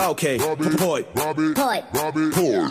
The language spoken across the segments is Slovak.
OK, poď.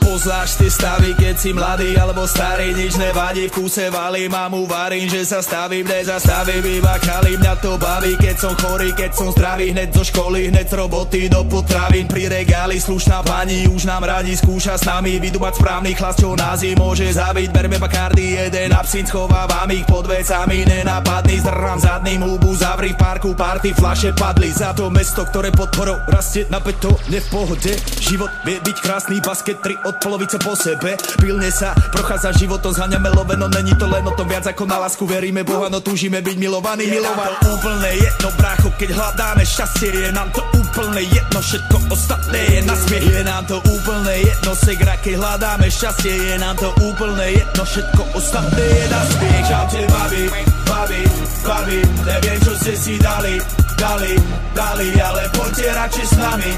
Poznáš ty stavy, keď si mladý alebo starý, nič nevadí, v kúse valím a mu varím, že sa stavím, nezastavím, iba kalím, mňa to baví, keď som chorý, keď som zdravý, hneď zo školy, hneď z roboty do potravín, pri regáli slušná pani už nám radi skúša s nami vydúbať správny chlas, čo nás im môže zabiť, berme Bacardi, jeden absint, schovávam ich pod vecami, nenápadný, zdrám zadným hubu, zavri v parku, party, fľaše padli, za to mesto, ktoré podporou rastie napäto, ne v pohode, život vie byť krásny, basket 3 od polovice po sebe, pilne sa prochádza životom, zháňame love, no není to len o tom, viac ako na lásku veríme Boha, no túžime byť milovaní, milovať. To úplne jedno, brácho, keď hľadáme šťastie, je nám to úplne jedno, všetko ostatné je na smiech. Je nám to úplne jedno, segra, keď hľadáme šťastie, je nám to úplne jedno, všetko ostatné je na smiech. Čaute babi, babi, babi, neviem čo ste si dali, ale poďte radšej s nami,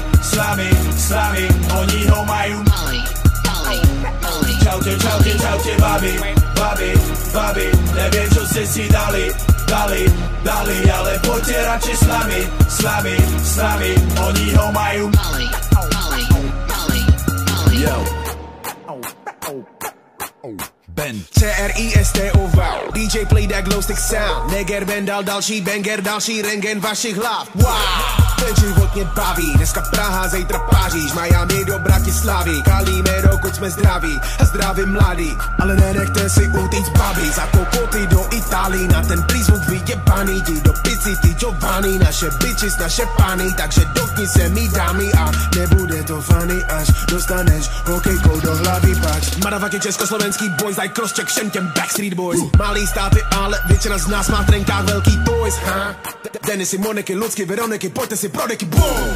oni ho majú. Čaute, čaute, čaute, babi, babi, babi, neviem čo ste si dali, ale poďte radšej s nami, oni ho majú. Yo. Ben CRISTOV, DJ play that glow stick sound. Neger Ben dal další banger, další rengen vašich hlav. Wow, ten život mě baví, dneska Praha, zítra Paříž, Miami do Bratislavy, kalíme dokud jsme zdraví a zdraví mladí, ale nenechte si utíct babi, za kokoty do Itálii, na ten prízvuk vyjebaný, jdi do pici, ty Giovanni, naše bitches, naše pany, takže dotkni se mi dámy a nebude to funny, až dostaneš hokejkou do hlavy pač. Motherfucking československý boys, like crosscheck všem těm Backstreet Boys. Malý státy, ale většina z nás má v trenkách velký toys, ha? Denisy, Moniky, Lucky, Veroniky, pojďte si pro deky, boom!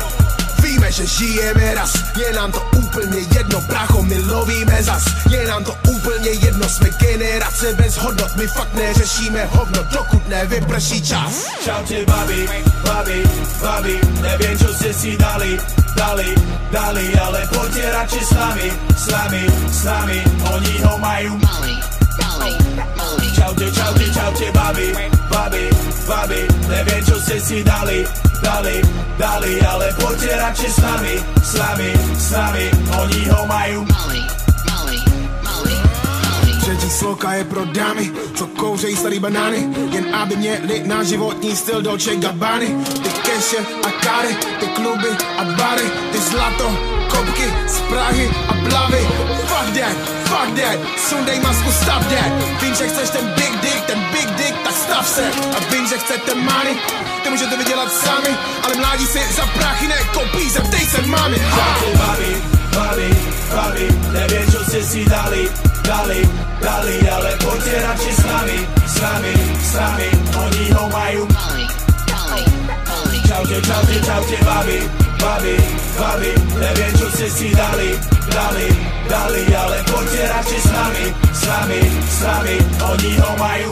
Víme, že žijeme raz, je nám to úplně jedno, brácho, my lovíme zas, je nám to úplně jedno, jsme generace bez hodnot, my fakt neřešíme hovno, dokud nevyprší čas. Čaute babi, babi, babi, neviem čo ste si dali, ale poďte radšej s nami, oni ho majú. Čaute, čaute, čaute babi, babi, babi, neviem čo ste si dali, ale poďte radšej s nami, oni ho majú. Třetí sloka je pro dámy, co kouřejí starý banány, jen aby měli na životní styl Dolce Gabbany. Ty keše a káry, ty kluby a bary, ty zlato, kopky z Prahy a plavy. Fuck that, sundej masku, stav that. Vím, že chceš ten big dick, tak stav se. A vím, že chcete money, ty můžete vydělat sami, ale mládí si za prachy nekoupí, zeptej se mami. Babi, babi, babi, neviem čo ste si dali, ale poďte radšej s nami, oni ho majú. Čaute, čaute, čaute babi, babi, babi, neviem čo ste si dali, ale poďte radšej s nami, oni ho majú.